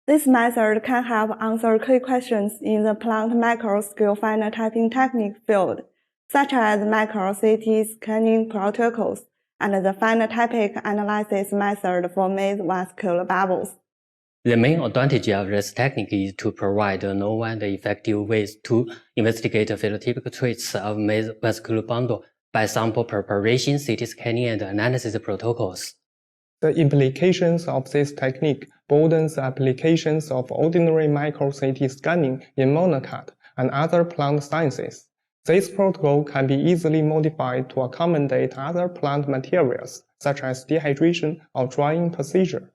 This method can help answer key questions in the plant micro-scale phenotyping technique field, such as micro-CT scanning protocols and the phenotypic analysis method for Maize Vascular bubbles. The main advantage of this technique is to provide a novel and effective ways to investigate phenotypic traits of Maize vascular bundle by sample preparation, CT scanning, and analysis protocols. The implications of this technique broadens applications of ordinary micro-CT scanning in monocut and other plant sciences. This protocol can be easily modified to accommodate other plant materials, such as dehydration or drying procedure.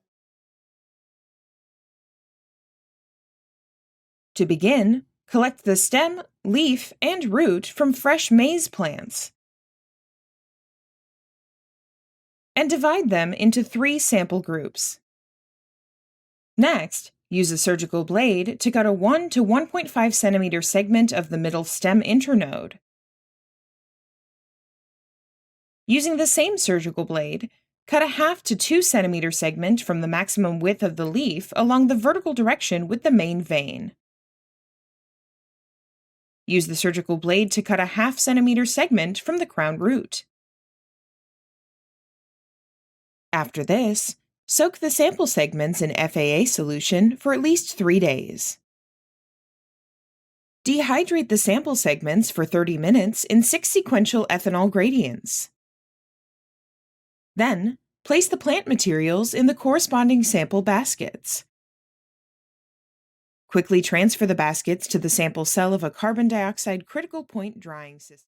To begin, collect the stem, leaf, and root from fresh maize plants and divide them into 3 sample groups. Next, use a surgical blade to cut a 1 to 1.5 centimeter segment of the middle stem internode. Using the same surgical blade, cut a 0.5 to 2 centimeter segment from the maximum width of the leaf along the vertical direction with the main vein. Use the surgical blade to cut a 0.5 centimeter segment from the crown root. After this, soak the sample segments in FAA solution for at least 3 days. Dehydrate the sample segments for 30 minutes in 6 sequential ethanol gradients. Then, place the plant materials in the corresponding sample baskets. Quickly transfer the baskets to the sample cell of a carbon dioxide critical point drying system.